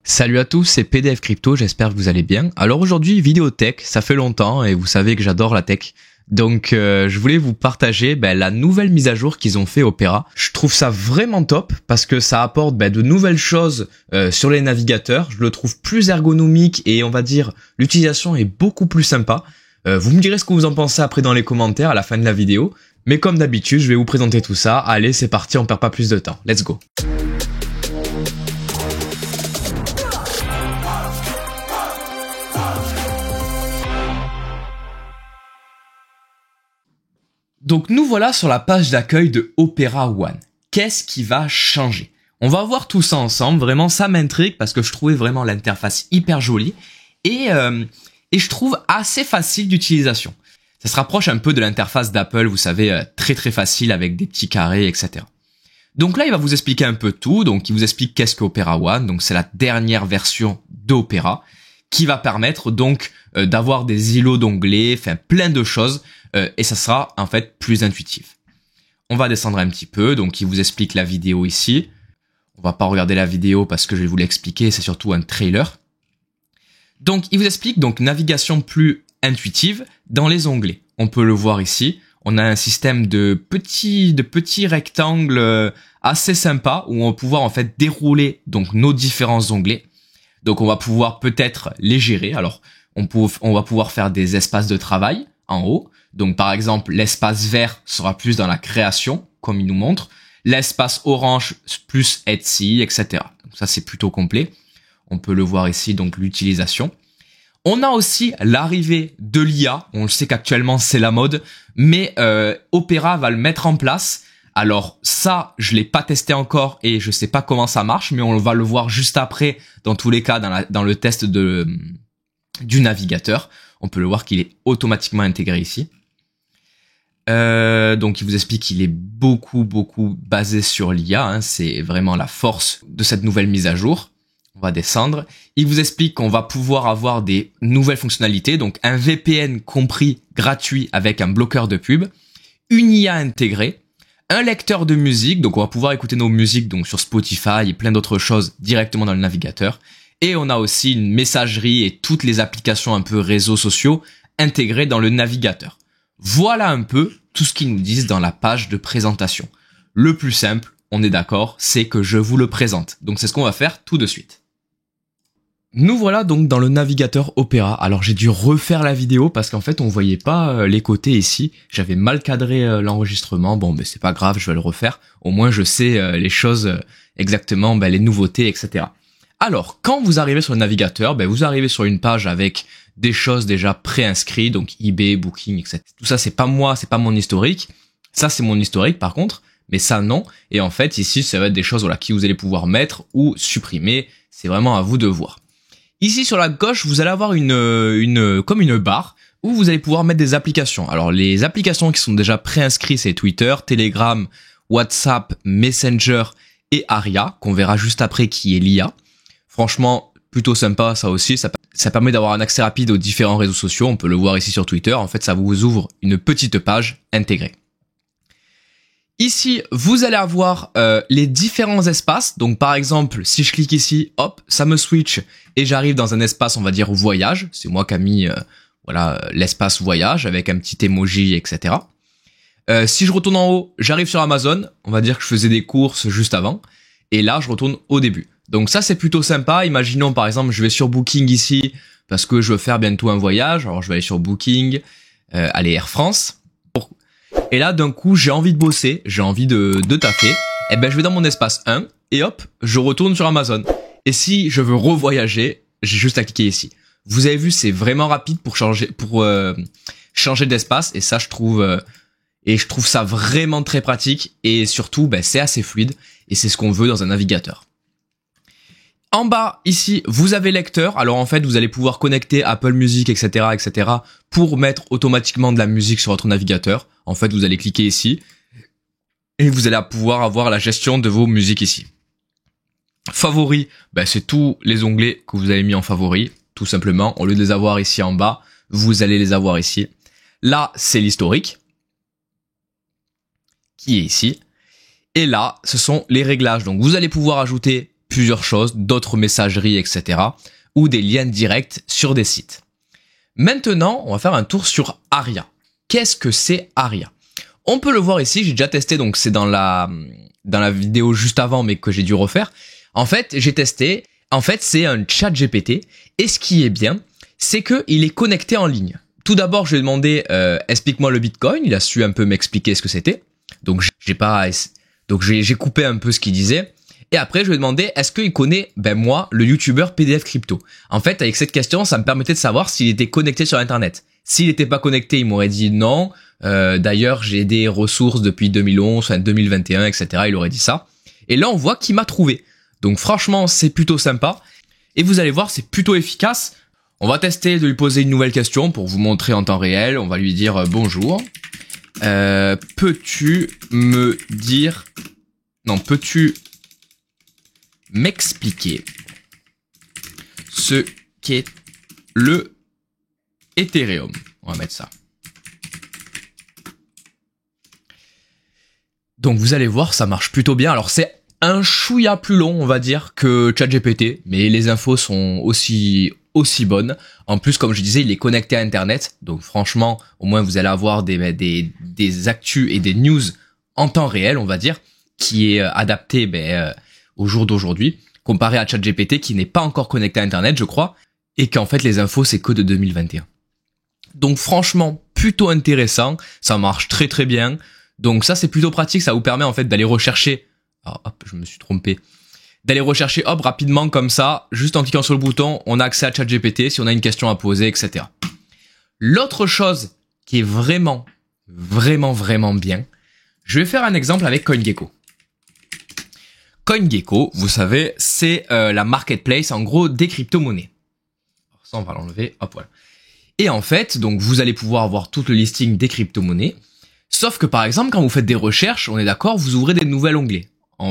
Salut à tous, c'est PDF Crypto, j'espère que vous allez bien. Alors aujourd'hui, vidéo tech, ça fait longtemps et vous savez que j'adore la tech. Donc je voulais vous partager la nouvelle mise à jour qu'ils ont fait Opera. Je trouve ça vraiment top parce que ça apporte de nouvelles choses sur les navigateurs. Je le trouve plus ergonomique et on va dire l'utilisation est beaucoup plus sympa. Vous me direz ce que vous en pensez après dans les commentaires à la fin de la vidéo. Mais comme d'habitude, je vais vous présenter tout ça. Allez, c'est parti, on perd pas plus de temps. Let's go. Donc nous voilà sur la page d'accueil de Opera One. Qu'est-ce qui va changer? On va voir tout ça ensemble, vraiment ça m'intrigue parce que je trouvais vraiment l'interface hyper jolie et je trouve assez facile d'utilisation. Ça se rapproche un peu de l'interface d'Apple, vous savez, très facile avec des petits carrés, etc. Donc là il va vous expliquer un peu tout, donc il vous explique qu'est-ce que Opera One, donc c'est la dernière version d'Opera qui va permettre donc d'avoir des îlots d'onglets, enfin plein de choses. Et ça sera en fait plus intuitif. On va descendre un petit peu, donc il vous explique la vidéo ici. On va pas regarder la vidéo parce que je vais vous l'expliquer, c'est surtout un trailer. Donc il vous explique donc navigation plus intuitive dans les onglets. On peut le voir ici. On a un système de petits rectangles assez sympa où on va pouvoir en fait dérouler donc nos différents onglets. Donc on va pouvoir peut-être les gérer. Alors on va pouvoir faire des espaces de travail en haut. Donc par exemple, l'espace vert sera plus dans la création, comme il nous montre. L'espace orange plus Etsy, etc. Donc ça c'est plutôt complet. On peut le voir ici, donc l'utilisation. On a aussi l'arrivée de l'IA. On le sait qu'actuellement c'est la mode, mais Opera va le mettre en place. Alors ça, je l'ai pas testé encore et je sais pas comment ça marche, mais on va le voir juste après, dans tous les cas, dans le test du navigateur. On peut le voir qu'il est automatiquement intégré ici. Donc il vous explique qu'il est beaucoup basé sur l'IA, c'est vraiment la force de cette nouvelle mise à jour. On va descendre. Il vous explique qu'on va pouvoir avoir des nouvelles fonctionnalités, donc un VPN compris gratuit avec un bloqueur de pub, une IA intégrée, un lecteur de musique, donc on va pouvoir écouter nos musiques donc sur Spotify et plein d'autres choses directement dans le navigateur. Et on a aussi une messagerie et toutes les applications un peu réseaux sociaux intégrées dans le navigateur. Voilà un peu tout ce qu'ils nous disent dans la page de présentation. Le plus simple, on est d'accord, c'est que je vous le présente. Donc c'est ce qu'on va faire tout de suite. Nous voilà donc dans le navigateur Opera. Alors j'ai dû refaire la vidéo parce qu'en fait on voyait pas les côtés ici. J'avais mal cadré l'enregistrement. Bon c'est pas grave, je vais le refaire. Au moins je sais les choses exactement, les nouveautés, etc. Alors, quand vous arrivez sur le navigateur, vous arrivez sur une page avec des choses déjà préinscrites, donc eBay, Booking, etc. Tout ça, c'est pas moi, c'est pas mon historique. Ça, c'est mon historique, par contre, mais ça, non. Et en fait, ici, ça va être des choses, qui vous allez pouvoir mettre ou supprimer. C'est vraiment à vous de voir. Ici, sur la gauche, vous allez avoir comme une barre où vous allez pouvoir mettre des applications. Alors, les applications qui sont déjà préinscrites, c'est Twitter, Telegram, WhatsApp, Messenger et Aria, qu'on verra juste après qui est l'IA. Franchement, plutôt sympa ça aussi, ça permet d'avoir un accès rapide aux différents réseaux sociaux, on peut le voir ici sur Twitter, en fait ça vous ouvre une petite page intégrée. Ici, vous allez avoir les différents espaces, donc par exemple, si je clique ici, hop, ça me switch et j'arrive dans un espace, on va dire voyage, c'est moi qui a mis l'espace voyage avec un petit emoji, etc. Si je retourne en haut, j'arrive sur Amazon, on va dire que je faisais des courses juste avant, et là je retourne au début. Donc ça c'est plutôt sympa, imaginons par exemple je vais sur Booking ici parce que je veux faire bientôt un voyage, alors je vais aller sur Booking, aller Air France, et là d'un coup j'ai envie de bosser, j'ai envie de taffer, et je vais dans mon espace 1 et hop, je retourne sur Amazon. Et si je veux revoyager, j'ai juste à cliquer ici. Vous avez vu, c'est vraiment rapide pour changer d'espace et ça je trouve ça vraiment très pratique et surtout c'est assez fluide et c'est ce qu'on veut dans un navigateur. En bas, ici, vous avez lecteur. Alors en fait, vous allez pouvoir connecter Apple Music, etc., pour mettre automatiquement de la musique sur votre navigateur. En fait, vous allez cliquer ici et vous allez pouvoir avoir la gestion de vos musiques ici. Favoris, c'est tous les onglets que vous avez mis en favoris, tout simplement. Au lieu de les avoir ici en bas, vous allez les avoir ici. Là, c'est l'historique qui est ici. Et là, ce sont les réglages. Donc, vous allez pouvoir ajouter plusieurs choses, d'autres messageries, etc. ou des liens directs sur des sites. Maintenant, on va faire un tour sur Aria. Qu'est-ce que c'est Aria? On peut le voir ici, j'ai déjà testé, donc c'est dans la vidéo juste avant, mais que j'ai dû refaire. En fait, j'ai testé. En fait, c'est un chat GPT. Et ce qui est bien, c'est qu'il est connecté en ligne. Tout d'abord, je lui ai demandé, explique-moi le Bitcoin. Il a su un peu m'expliquer ce que c'était. Donc, j'ai coupé un peu ce qu'il disait. Et après, je lui ai demandé, est-ce qu'il connaît, moi, le YouTuber PDF Crypto? En fait, avec cette question, ça me permettait de savoir s'il était connecté sur Internet. S'il n'était pas connecté, il m'aurait dit non. D'ailleurs, j'ai des ressources depuis 2011, 2021, etc. Il aurait dit ça. Et là, on voit qu'il m'a trouvé. Donc franchement, c'est plutôt sympa. Et vous allez voir, c'est plutôt efficace. On va tester de lui poser une nouvelle question pour vous montrer en temps réel. On va lui dire bonjour. Peux-tu m'expliquer ce qu'est le Ethereum? On va mettre ça. Donc vous allez voir, ça marche plutôt bien. Alors c'est un chouïa plus long, on va dire, que ChatGPT, mais les infos sont aussi bonnes. En plus, comme je disais, il est connecté à Internet, donc franchement, au moins vous allez avoir des actus et des news en temps réel, on va dire, qui est adapté au jour d'aujourd'hui, comparé à ChatGPT qui n'est pas encore connecté à Internet, je crois, et qu'en fait les infos c'est que de 2021. Donc franchement, plutôt intéressant, ça marche très très bien. Donc ça c'est plutôt pratique, ça vous permet en fait d'aller rechercher. Alors hop, je me suis trompé. D'aller rechercher rapidement comme ça, juste en cliquant sur le bouton, on a accès à ChatGPT si on a une question à poser, etc. L'autre chose qui est vraiment bien, je vais faire un exemple avec CoinGecko. CoinGecko, vous savez, c'est la marketplace en gros des crypto-monnaies. Alors ça on va l'enlever, hop voilà. Et en fait, donc vous allez pouvoir avoir tout le listing des crypto-monnaies. Sauf que par exemple, quand vous faites des recherches, on est d'accord, vous ouvrez des nouveaux onglets.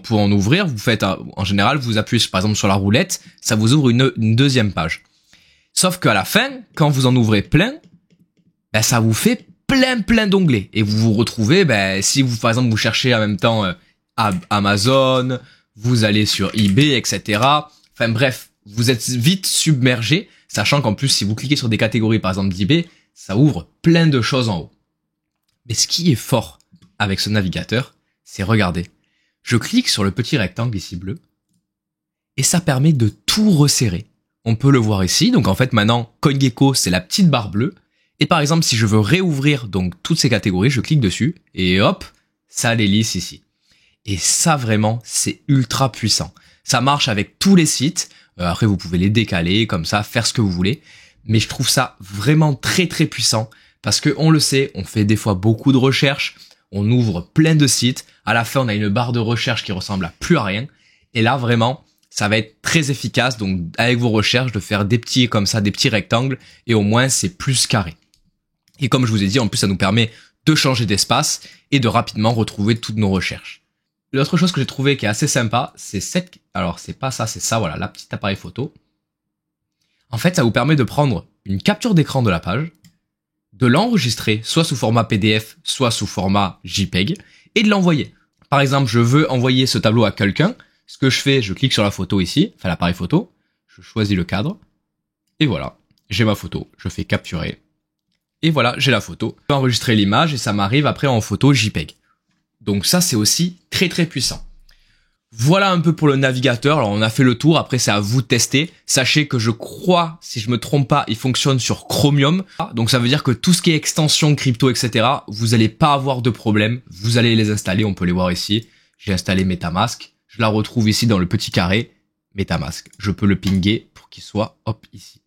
Pour en ouvrir, vous faites, en général, vous appuyez par exemple sur la roulette, ça vous ouvre une deuxième page. Sauf qu'à la fin, quand vous en ouvrez plein, ça vous fait plein d'onglets. Et vous vous retrouvez, si vous, par exemple, vous cherchez en même temps Amazon, vous allez sur eBay, etc. Enfin bref, vous êtes vite submergé, sachant qu'en plus, si vous cliquez sur des catégories, par exemple d'eBay, ça ouvre plein de choses en haut. Mais ce qui est fort avec ce navigateur, c'est regardez. Je clique sur le petit rectangle ici bleu et ça permet de tout resserrer. On peut le voir ici. Donc en fait maintenant CoinGecko c'est la petite barre bleue et par exemple si je veux réouvrir donc toutes ces catégories, je clique dessus et hop, ça les lisse ici. Et ça vraiment c'est ultra puissant. Ça marche avec tous les sites. Après vous pouvez les décaler comme ça, faire ce que vous voulez. Mais je trouve ça vraiment très puissant. Parce que on le sait, on fait des fois beaucoup de recherches, on ouvre plein de sites, à la fin on a une barre de recherche qui ressemble à plus à rien, et là vraiment, ça va être très efficace, donc avec vos recherches, de faire des petits comme ça, des petits rectangles, et au moins c'est plus carré. Et comme je vous ai dit, en plus ça nous permet de changer d'espace, et de rapidement retrouver toutes nos recherches. L'autre chose que j'ai trouvé qui est assez sympa, c'est alors c'est pas ça, c'est ça, voilà, la petite appareil photo. En fait, ça vous permet de prendre une capture d'écran de la page, de l'enregistrer soit sous format PDF, soit sous format JPEG, et de l'envoyer. Par exemple, je veux envoyer ce tableau à quelqu'un. Ce que je fais, je clique sur la photo ici, enfin l'appareil photo, je choisis le cadre, et voilà, j'ai ma photo. Je fais capturer, et voilà, j'ai la photo. Je peux enregistrer l'image, et ça m'arrive après en photo JPEG. Donc ça, c'est aussi très puissant. Voilà un peu pour le navigateur. Alors on a fait le tour, après c'est à vous de tester. Sachez que je crois, si je me trompe pas, il fonctionne sur Chromium. Donc ça veut dire que tout ce qui est extension crypto, etc., vous allez pas avoir de problème. Vous allez les installer, on peut les voir ici. J'ai installé MetaMask. Je la retrouve ici dans le petit carré. MetaMask. Je peux le pinguer pour qu'il soit hop ici.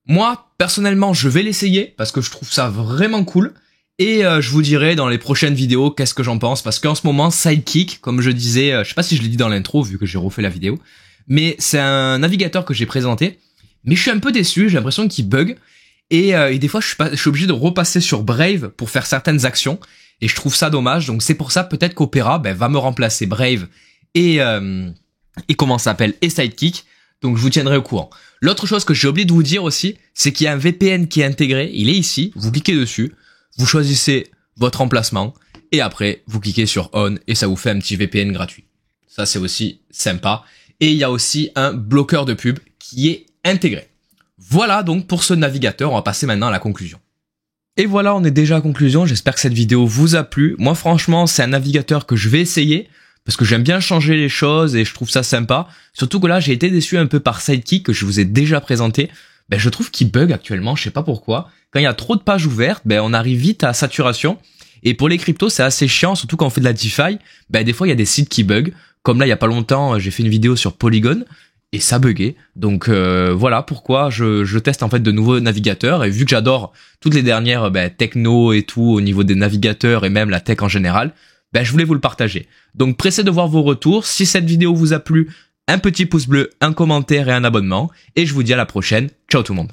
Moi, personnellement, je vais l'essayer parce que je trouve ça vraiment cool. Et je vous dirai dans les prochaines vidéos qu'est-ce que j'en pense, parce qu'en ce moment Sidekick, comme je disais, je sais pas si je l'ai dit dans l'intro vu que j'ai refait la vidéo, mais c'est un navigateur que j'ai présenté, mais je suis un peu déçu, j'ai l'impression qu'il bug, et des fois je suis obligé de repasser sur Brave pour faire certaines actions, et je trouve ça dommage, donc c'est pour ça peut-être qu'Opera va me remplacer Brave et comment ça s'appelle, et Sidekick, donc je vous tiendrai au courant. L'autre chose que j'ai oublié de vous dire aussi, c'est qu'il y a un VPN qui est intégré, il est ici, vous cliquez dessus, vous choisissez votre emplacement et après vous cliquez sur On et ça vous fait un petit VPN gratuit. Ça c'est aussi sympa et il y a aussi un bloqueur de pub qui est intégré. Voilà donc pour ce navigateur, on va passer maintenant à la conclusion. Et voilà, on est déjà à conclusion, j'espère que cette vidéo vous a plu. Moi franchement, c'est un navigateur que je vais essayer, parce que j'aime bien changer les choses et je trouve ça sympa. Surtout que là, j'ai été déçu un peu par Sidekick, que je vous ai déjà présenté. Je trouve qu'il bug actuellement, je sais pas pourquoi. Quand il y a trop de pages ouvertes, on arrive vite à saturation. Et pour les cryptos, c'est assez chiant, surtout quand on fait de la DeFi. Des fois, il y a des sites qui bug. Comme là, il y a pas longtemps, j'ai fait une vidéo sur Polygon et ça buguait. Donc voilà pourquoi je teste en fait de nouveaux navigateurs. Et vu que j'adore toutes les dernières techno et tout au niveau des navigateurs et même la tech en général, je voulais vous le partager. Donc pressez de voir vos retours. Si cette vidéo vous a plu, un petit pouce bleu, un commentaire et un abonnement. Et je vous dis à la prochaine. Ciao tout le monde.